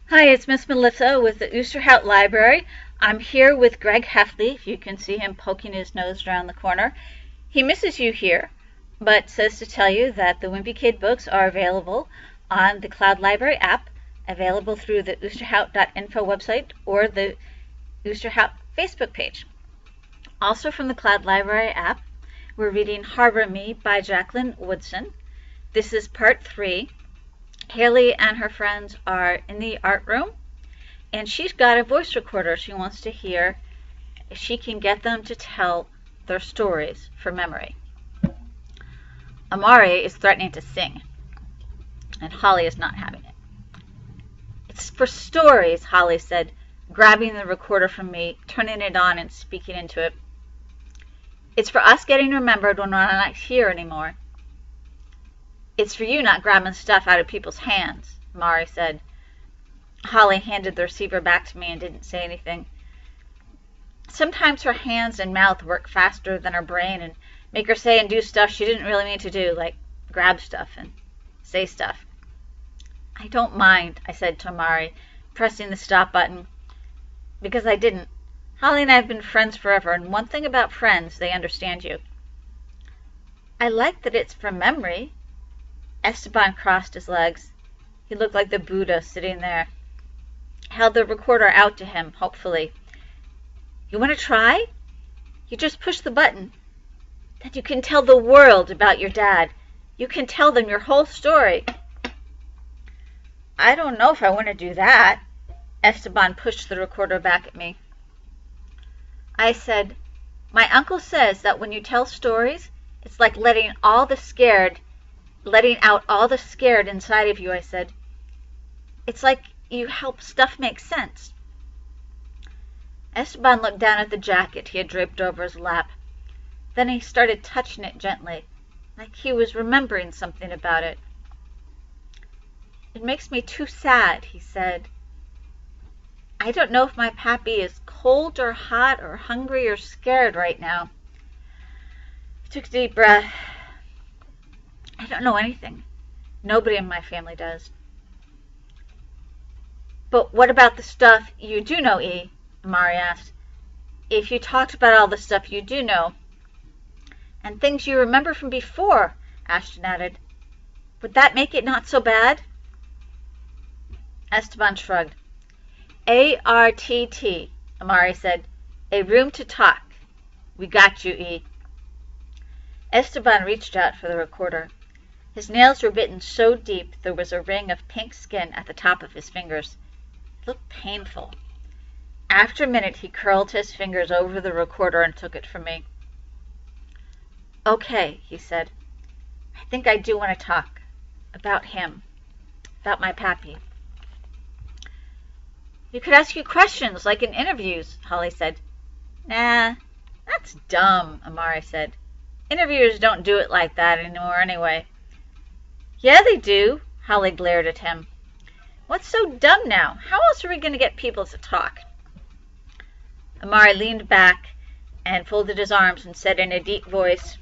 Hi, it's Miss Melissa with the Oosterhout Library. I'm here with Greg Heffley, if you can see him poking his nose around the corner. He misses you here, but says to tell you that the Wimpy Kid books are available on the Cloud Library app, available through the oosterhout.info website or the Oosterhout Facebook page. Also from the Cloud Library app, we're reading Harbor Me by Jacqueline Woodson. This is part 3. Haley and her friends are in the art room, and she's got a voice recorder she wants to hear if she can get them to tell their stories for memory. Amari is threatening to sing, and Holly is not having it. It's for stories, Holly said, grabbing the recorder from me, turning it on and speaking into it. It's for us getting remembered when we're not here anymore. It's for you not grabbing stuff out of people's hands, Amari said. Holly handed the receiver back to me and didn't say anything. Sometimes her hands and mouth work faster than her brain and make her say and do stuff she didn't really mean to do, like grab stuff and say stuff. I don't mind, I said to Amari, pressing the stop button, because I didn't. Holly and I have been friends forever, and one thing about friends, they understand you. I like that it's from memory. Esteban crossed his legs. He looked like the Buddha sitting there. Held the recorder out to him, hopefully. You want to try? You just push the button. Then you can tell the world about your dad. You can tell them your whole story. I don't know if I want to do that. Esteban pushed the recorder back at me. I said, my uncle says that when you tell stories, it's like letting out all the scared inside of you, I said. It's like you help stuff make sense. Esteban looked down at the jacket he had draped over his lap. Then he started touching it gently, like he was remembering something about it. It makes me too sad, he said. I don't know if my pappy is cold or hot or hungry or scared right now. He took a deep breath. I don't know anything. Nobody in my family does. But what about the stuff you do know, E? Amari asked. If you talked about all the stuff you do know, and things you remember from before, Ashton added, would that make it not so bad? Esteban shrugged. ARTT, Amari said. A room to talk. We got you, E. Esteban reached out for the recorder. His nails were bitten so deep there was a ring of pink skin at the top of his fingers. It looked painful. After a minute, he curled his fingers over the recorder and took it from me. Okay, he said. I think I do want to talk. About him. About my pappy. You could ask you questions, like in interviews, Holly said. Nah, that's dumb, Amari said. Interviewers don't do it like that anymore anyway. Yeah, they do, Holly glared at him. What's so dumb now? How else are we going to get people to talk? Amari leaned back and folded his arms and said in a deep voice,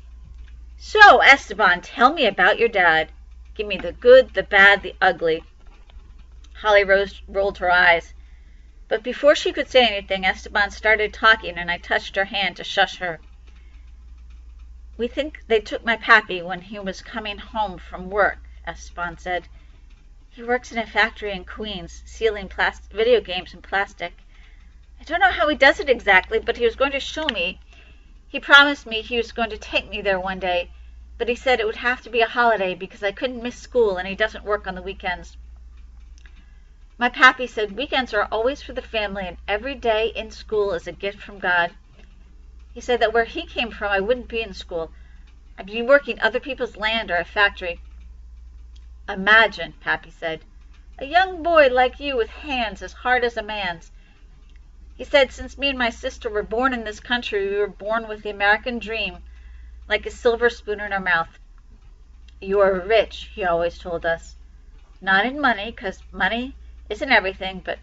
So, Esteban, tell me about your dad. Give me the good, the bad, the ugly. Holly rolled her eyes. But before she could say anything, Esteban started talking, and I touched her hand to shush her. We think they took my pappy when he was coming home from work, Esteban said. He works in a factory in Queens, sealing video games in plastic. I don't know how he does it exactly, but he was going to show me. He promised me he was going to take me there one day, but he said it would have to be a holiday because I couldn't miss school and he doesn't work on the weekends. My pappy said weekends are always for the family and every day in school is a gift from God. He said that where he came from I wouldn't be in school. I'd be working other people's land or a factory. Imagine, Pappy said, a young boy like you with hands as hard as a man's. He said since me and my sister were born in this country, we were born with the American dream, like a silver spoon in our mouth. You are rich, he always told us. Not in money, 'cause money isn't everything, but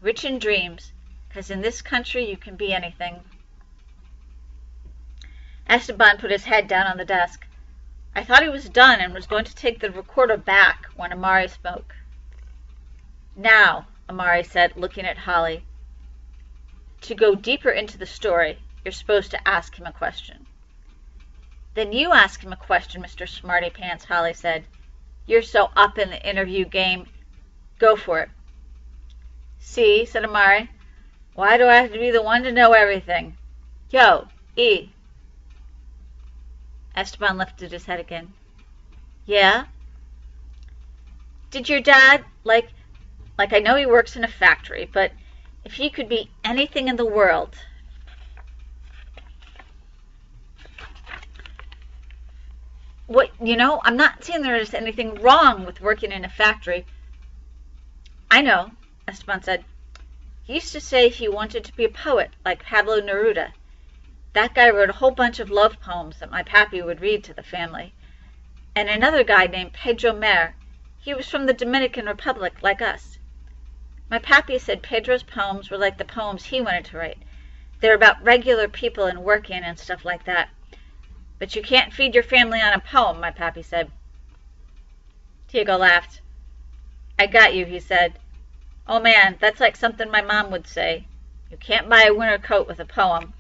rich in dreams, 'cause in this country you can be anything. Esteban put his head down on the desk. I thought he was done and was going to take the recorder back when Amari spoke. Now, Amari said, looking at Holly, to go deeper into the story, you're supposed to ask him a question. Then you ask him a question, Mr. Smarty Pants, Holly said. You're so up in the interview game. Go for it. See, said Amari. Why do I have to be the one to know everything? Yo, E. Esteban lifted his head again. Yeah? Did your dad, like I know he works in a factory, but if he could be anything in the world, I'm not saying there's anything wrong with working in a factory. I know, Esteban said. He used to say he wanted to be a poet, like Pablo Neruda. That guy wrote a whole bunch of love poems that my pappy would read to the family. And another guy named Pedro Mer, he was from the Dominican Republic, like us. My pappy said Pedro's poems were like the poems he wanted to write. They're about regular people and working and stuff like that. But you can't feed your family on a poem, my pappy said. Diego laughed. I got you, he said. Oh man, that's like something my mom would say. You can't buy a winter coat with a poem.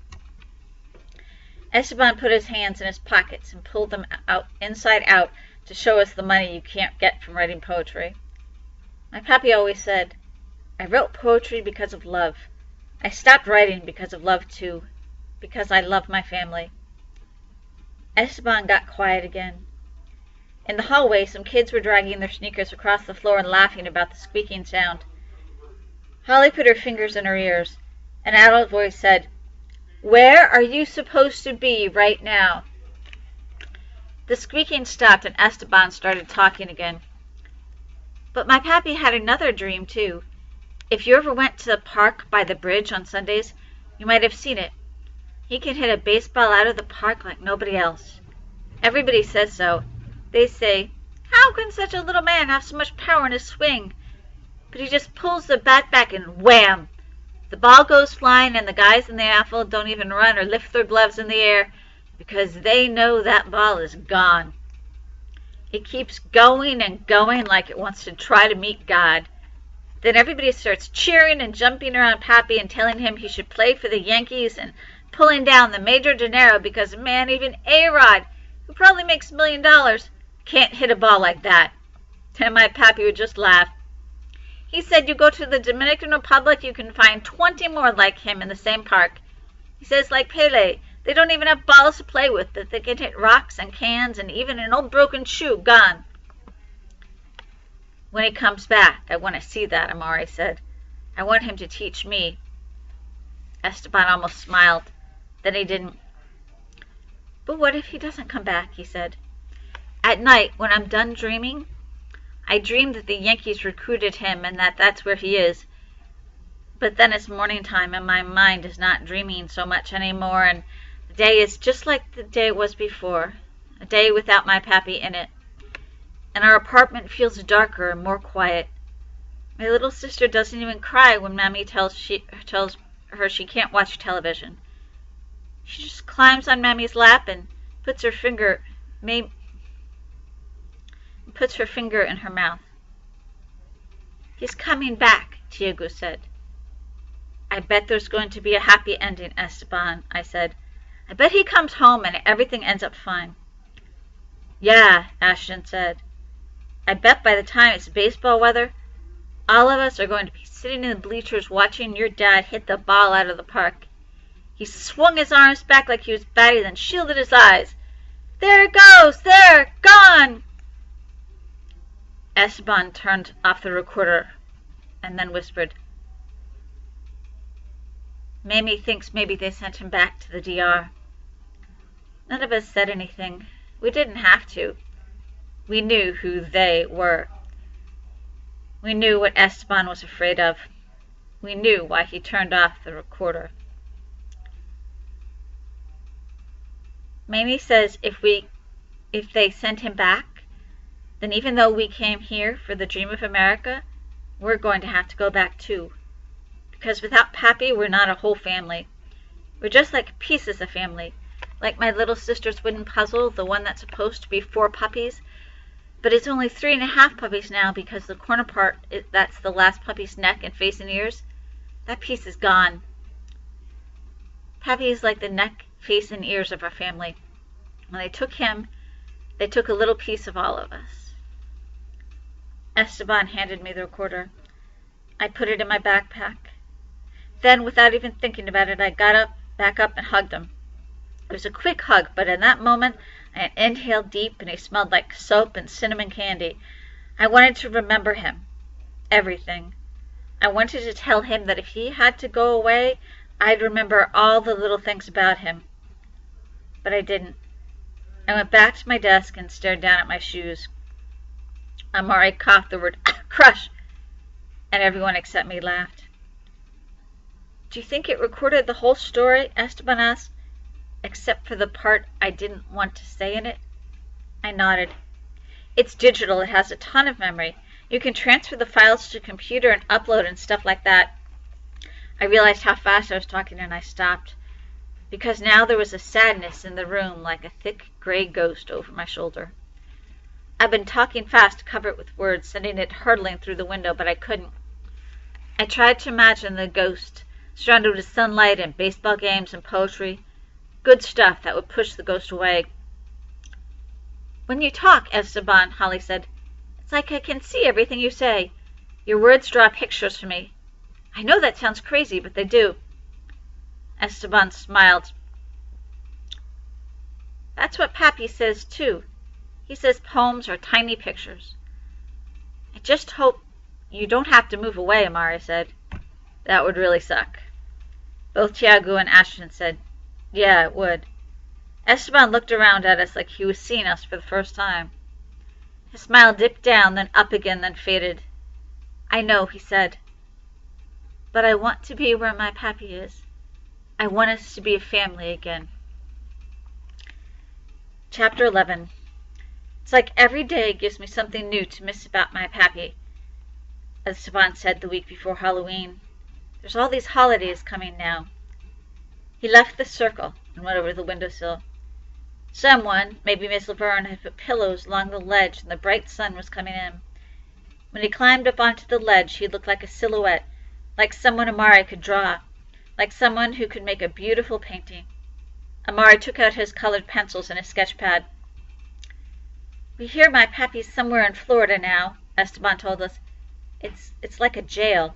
Esteban put his hands in his pockets and pulled them out inside out to show us the money you can't get from writing poetry. My pappy always said, I wrote poetry because of love. I stopped writing because of love too, because I love my family. Esteban got quiet again. In the hallway, some kids were dragging their sneakers across the floor and laughing about the squeaking sound. Holly put her fingers in her ears. An adult voice said, Where are you supposed to be right now? The squeaking stopped and Esteban started talking again. But my pappy had another dream, too. If you ever went to the park by the bridge on Sundays, you might have seen it. He can hit a baseball out of the park like nobody else. Everybody says so. They say, How can such a little man have so much power in his swing? But he just pulls the bat back and wham! The ball goes flying and the guys in the outfield don't even run or lift their gloves in the air because they know that ball is gone. It keeps going and going like it wants to try to meet God. Then everybody starts cheering and jumping around Pappy and telling him he should play for the Yankees and pulling down the major dinero because, man, even A-Rod, who probably makes $1 million, can't hit a ball like that. And my Pappy would just laugh. He said you go to the Dominican Republic, you can find 20 more like him in the same park. He says, like Pele, they don't even have balls to play with, that they can hit rocks and cans and even an old broken shoe gone. When he comes back, I want to see that, Amari said. I want him to teach me. Esteban almost smiled. Then he didn't. But what if he doesn't come back, he said. At night, when I'm done dreaming, I dream that the Yankees recruited him and that that's where he is. But then it's morning time and my mind is not dreaming so much anymore and the day is just like the day it was before, a day without my pappy in it. And our apartment feels darker and more quiet. My little sister doesn't even cry when Mommy tells her she can't watch television. She just climbs on Mommy's lap and puts her finger in her mouth. He's coming back, Diego said. I bet there's going to be a happy ending, Esteban, I said. I bet he comes home and everything ends up fine. Yeah, Ashton said. I bet by the time it's baseball weather, all of us are going to be sitting in the bleachers watching your dad hit the ball out of the park. He swung his arms back like he was batty, then shielded his eyes. There it goes! There! Gone! Esteban turned off the recorder and then whispered, Mamie thinks maybe they sent him back to the DR. None of us said anything. We didn't have to. We knew who they were. We knew what Esteban was afraid of. We knew why he turned off the recorder. Mamie says if they sent him back, then even though we came here for the dream of America, we're going to have to go back too. Because without Pappy, we're not a whole family. We're just like pieces of family. like my little sister's wooden puzzle, the one that's supposed to be 4 puppies. But it's only 3.5 puppies now because the corner part, that's the last puppy's neck and face and ears, that piece is gone. Pappy is like the neck, face, and ears of our family. When they took him, they took a little piece of all of us. Esteban handed me the recorder. I put it in my backpack. Then, without even thinking about it, I got back up and hugged him. It was a quick hug, but in that moment, I inhaled deep and he smelled like soap and cinnamon candy. I wanted to remember him. Everything. I wanted to tell him that if he had to go away, I'd remember all the little things about him. But I didn't. I went back to my desk and stared down at my shoes. Amari coughed the word crush, and everyone except me laughed. Do you think it recorded the whole story? Esteban asked, except for the part I didn't want to say in it. I nodded. It's digital. It has a ton of memory. You can transfer the files to a computer and upload and stuff like that. I realized how fast I was talking and I stopped, because now there was a sadness in the room like a thick gray ghost over my shoulder. I've been talking fast to cover it with words, sending it hurtling through the window, but I couldn't. I tried to imagine the ghost, surrounded with sunlight and baseball games and poetry, good stuff that would push the ghost away. When you talk, Esteban, Holly said, it's like I can see everything you say. Your words draw pictures for me. I know that sounds crazy, but they do. Esteban smiled. That's what Pappy says, too. He says poems are tiny pictures. I just hope you don't have to move away, Amari said. That would really suck. Both Tiago and Ashton said, yeah, it would. Esteban looked around at us like he was seeing us for the first time. His smile dipped down, then up again, then faded. I know, he said. But I want to be where my Pappy is. I want us to be a family again. Chapter 11. It's like every day gives me something new to miss about my Pappy, Esteban said the week before Halloween. There's all these holidays coming now. He left the circle and went over to the windowsill. Someone, maybe Miss Laverne, had put pillows along the ledge and the bright sun was coming in. When he climbed up onto the ledge, he looked like a silhouette, like someone Amari could draw, like someone who could make a beautiful painting. Amari took out his colored pencils and his sketch pad. We hear my Pappy's somewhere in Florida now, Esteban told us. It's like a jail.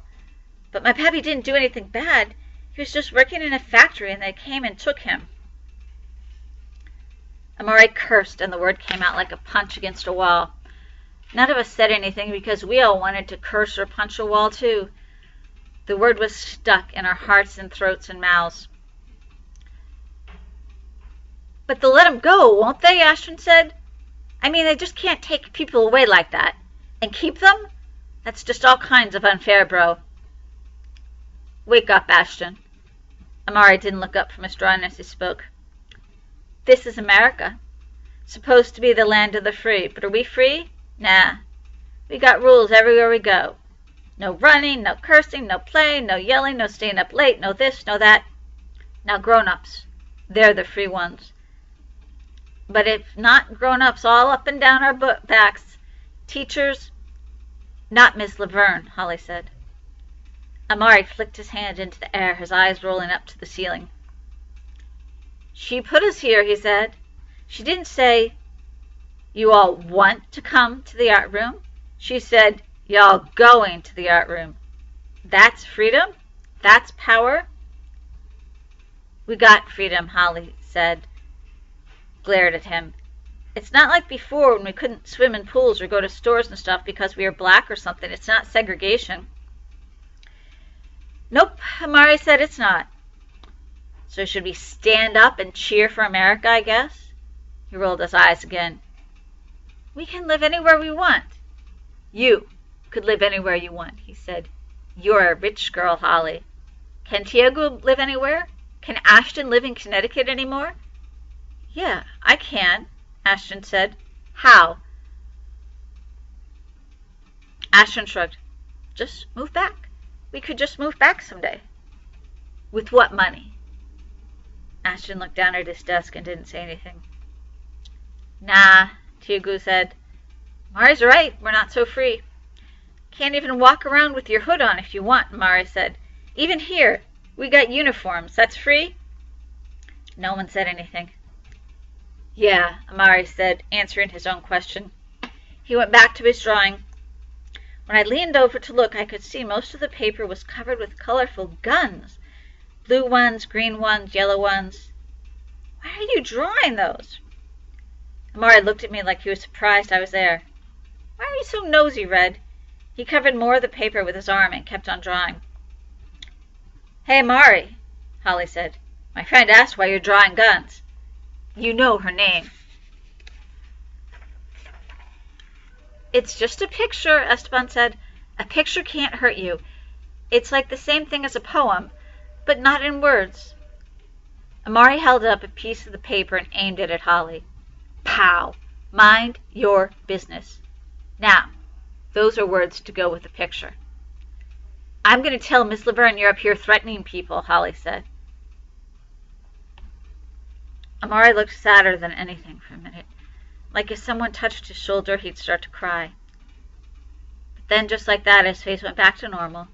But my Pappy didn't do anything bad. He was just working in a factory and they came and took him. Amari cursed and the word came out like a punch against a wall. None of us said anything because we all wanted to curse or punch a wall too. The word was stuck in our hearts and throats and mouths. But they'll let him go, won't they? Ashton said. I mean, they just can't take people away like that. And keep them? That's just all kinds of unfair, bro. Wake up, Ashton. Amari didn't look up from his drawing as he spoke. This is America. Supposed to be the land of the free, but are we free? Nah. We got rules everywhere we go. No running, no cursing, no playing, no yelling, no staying up late, no this, no that. Now grown-ups, they're the free ones. But if not grown-ups all up and down our backs, teachers, not Miss Laverne, Holly said. Amari flicked his hand into the air, his eyes rolling up to the ceiling. She put us here, he said. She didn't say, you all want to come to the art room. She said, y'all going to the art room. That's freedom? That's power? We got freedom, Holly said, glared at him. It's not like before when we couldn't swim in pools or go to stores and stuff because we were black or something. It's not segregation. Nope, Amari said it's not. So should we stand up and cheer for America, I guess? He rolled his eyes again. We can live anywhere we want. You could live anywhere you want, he said. You're a rich girl, Holly. Can Tiago live anywhere? Can Ashton live in Connecticut anymore? Yeah, I can, Ashton said. How? Ashton shrugged. Just move back. We could just move back someday. With what money? Ashton looked down at his desk and didn't say anything. Nah, Tiagu said. Mari's right, we're not so free. Can't even walk around with your hood on if you want, Mari said. Even here, we got uniforms. That's free? No one said anything. Yeah, Amari said, answering his own question. He went back to his drawing. When I leaned over to look, I could see most of the paper was covered with colorful guns. Blue ones, green ones, yellow ones. Why are you drawing those? Amari looked at me like he was surprised I was there. Why are you so nosy, Red? He covered more of the paper with his arm and kept on drawing. Hey, Amari, Holly said. My friend asked why you're drawing guns. You know her name. It's just a picture, Esteban said. A picture can't hurt you. It's like the same thing as a poem, but not in words. Amari held up a piece of the paper and aimed it at Holly. Pow! Mind your business. Now, those are words to go with the picture. I'm going to tell Miss Laverne you're up here threatening people, Holly said. Amari looked sadder than anything for a minute. Like if someone touched his shoulder, he'd start to cry. But then, just like that, his face went back to normal.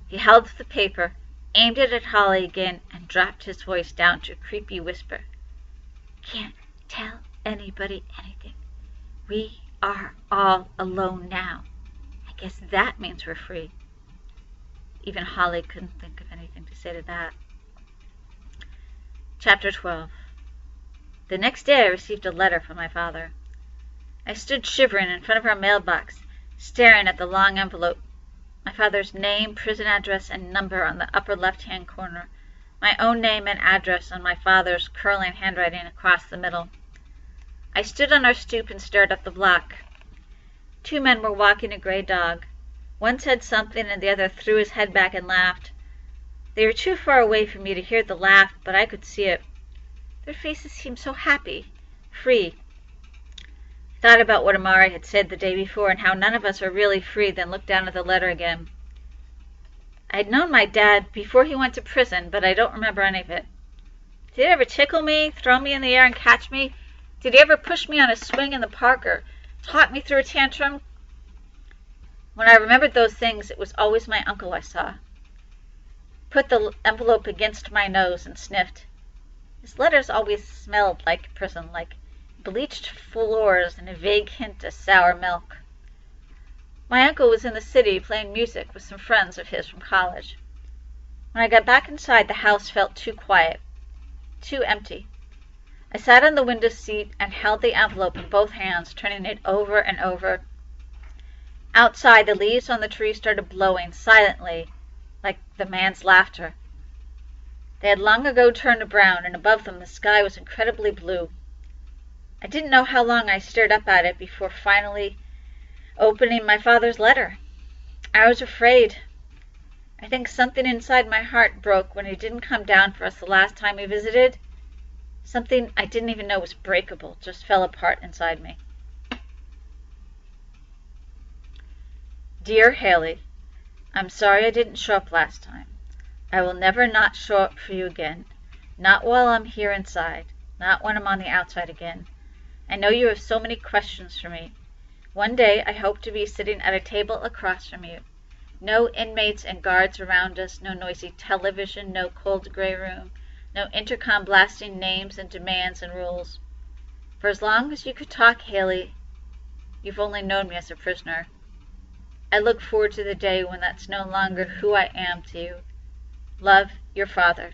He held the paper, aimed it at Holly again, and dropped his voice down to a creepy whisper. Can't tell anybody anything. We are all alone now. I guess that means we're free. Even Holly couldn't think of anything to say to that. Chapter 12. The next day I received a letter from my father. I stood shivering in front of our mailbox, staring at the long envelope. My father's name, prison address, and number on the upper left-hand corner. My own name and address on my father's curling handwriting across the middle. I stood on our stoop and stared up the block. 2 men were walking a gray dog. One said something and the other threw his head back and laughed. They were too far away for me to hear the laugh, but I could see it. Their faces seemed so happy, free. I thought about what Amari had said the day before and how none of us are really free, then looked down at the letter again. I'd known my dad before he went to prison, but I don't remember any of it. Did he ever tickle me, throw me in the air and catch me? Did he ever push me on a swing in the park or talk me through a tantrum? When I remembered those things, it was always my uncle I saw. Put the envelope against my nose and sniffed. His letters always smelled like prison, like bleached floors and a vague hint of sour milk. My uncle was in the city playing music with some friends of his from college. When I got back inside, the house felt too quiet, too empty. I sat on the window seat and held the envelope in both hands, turning it over and over. Outside, the leaves on the tree started blowing silently, like the man's laughter. They had long ago turned to brown, and above them the sky was incredibly blue. I didn't know how long I stared up at it before finally opening my father's letter. I was afraid. I think something inside my heart broke when he didn't come down for us the last time we visited. Something I didn't even know was breakable just fell apart inside me. Dear Haley, I'm sorry I didn't show up last time. I will never not show up for you again. Not while I'm here inside. Not when I'm on the outside again. I know you have so many questions for me. One day I hope to be sitting at a table across from you. No inmates and guards around us, no noisy television, no cold gray room, no intercom blasting names and demands and rules. For as long as you could talk, Haley, you've only known me as a prisoner. I look forward to the day when that's no longer who I am to you. Love, your father.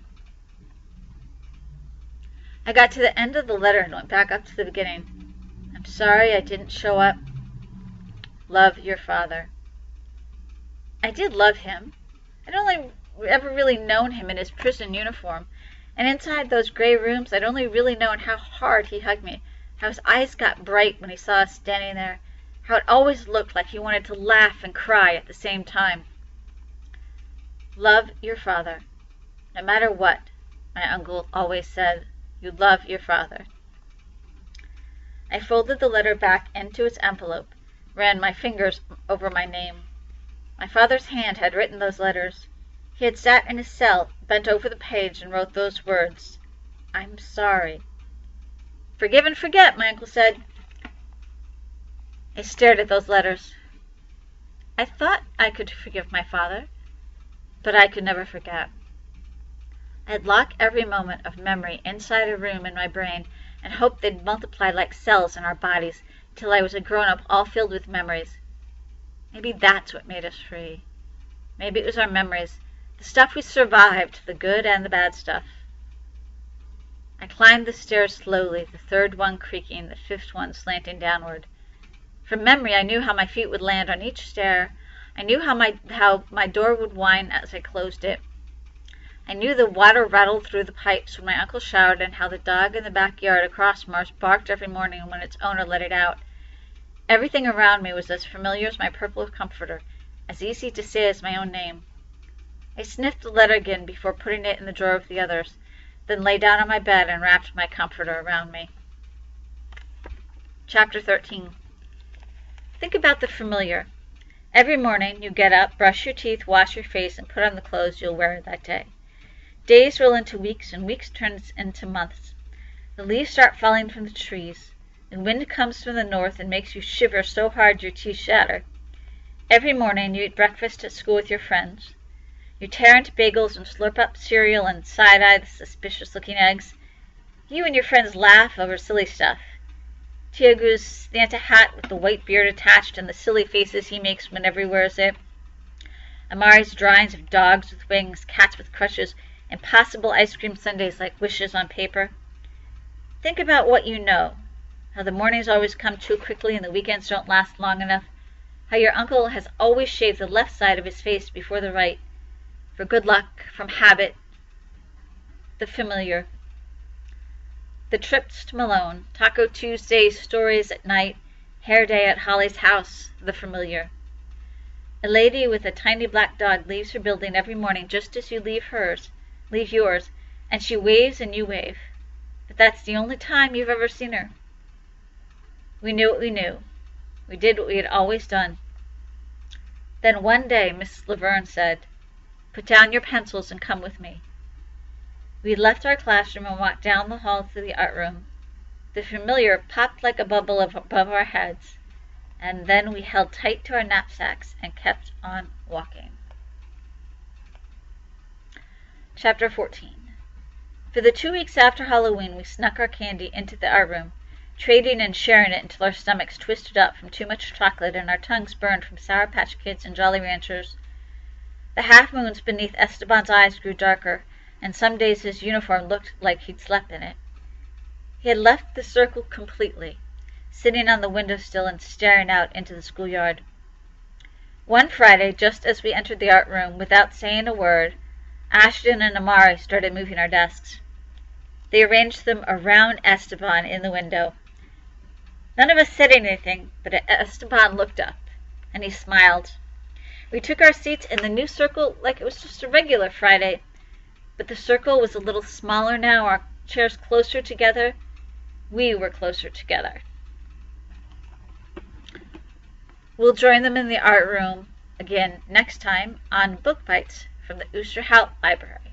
I got to the end of the letter and went back up to the beginning. I'm sorry I didn't show up. Love, your father. I did love him. I'd only ever really known him in his prison uniform. And inside those gray rooms, I'd only really known how hard he hugged me, how his eyes got bright when he saw us standing there, how it always looked like he wanted to laugh and cry at the same time. Love your father. No matter what, my uncle always said, you love your father. I folded the letter back into its envelope, ran my fingers over my name. My father's hand had written those letters. He had sat in his cell, bent over the page, and wrote those words, I'm sorry. Forgive and forget, my uncle said. I stared at those letters. I thought I could forgive my father, but I could never forget. I'd lock every moment of memory inside a room in my brain and hope they'd multiply like cells in our bodies till I was a grown-up all filled with memories. Maybe that's what made us free. Maybe it was our memories, the stuff we survived, the good and the bad stuff. I climbed the stairs slowly, the third one creaking, the fifth one slanting downward. From memory, I knew how my feet would land on each stair. I knew how my door would whine as I closed it. I knew the water rattled through the pipes when my uncle showered, and how the dog in the backyard across from ours barked every morning when its owner let it out. Everything around me was as familiar as my purple comforter, as easy to say as my own name. I sniffed the letter again before putting it in the drawer with the others, then lay down on my bed and wrapped my comforter around me. Chapter 13. Think about the familiar. Every morning you get up, brush your teeth, wash your face, and put on the clothes you'll wear that day. Days roll into weeks, and weeks turn into months. The leaves start falling from the trees. The wind comes from the north and makes you shiver so hard your teeth shatter. Every morning you eat breakfast at school with your friends. You tear into bagels and slurp up cereal and side-eye the suspicious-looking eggs. You and your friends laugh over silly stuff. Tiago's Santa hat with the white beard attached and the silly faces he makes whenever he wears it. Amari's drawings of dogs with wings, cats with crutches, impossible ice cream sundaes like wishes on paper. Think about what you know. How the mornings always come too quickly and the weekends don't last long enough. How your uncle has always shaved the left side of his face before the right. For good luck, from habit. The familiar. The trips to Malone, Taco Tuesday, stories at night, hair day at Holly's house, the familiar. A lady with a tiny black dog leaves her building every morning just as you leave yours, and she waves and you wave. But that's the only time you've ever seen her. We knew what we knew. We did what we had always done. Then one day Mrs. Laverne said, "Put down your pencils and come with me." We left our classroom and walked down the hall to the art room. The familiar popped like a bubble above our heads, and then we held tight to our knapsacks and kept on walking. Chapter 14. For the 2 weeks after Halloween, we snuck our candy into the art room, trading and sharing it until our stomachs twisted up from too much chocolate and our tongues burned from Sour Patch Kids and Jolly Ranchers. The half-moons beneath Esteban's eyes grew darker, and some days his uniform looked like he'd slept in it. He had left the circle completely, sitting on the windowsill and staring out into the schoolyard. One Friday, just as we entered the art room, without saying a word, Ashton and Amari started moving our desks. They arranged them around Esteban in the window. None of us said anything, but Esteban looked up, and he smiled. We took our seats in the new circle like it was just a regular Friday, but the circle was a little smaller now, our chairs closer together. We were closer together. We'll join them in the art room again next time on Book Bites from the Oosterhout Library.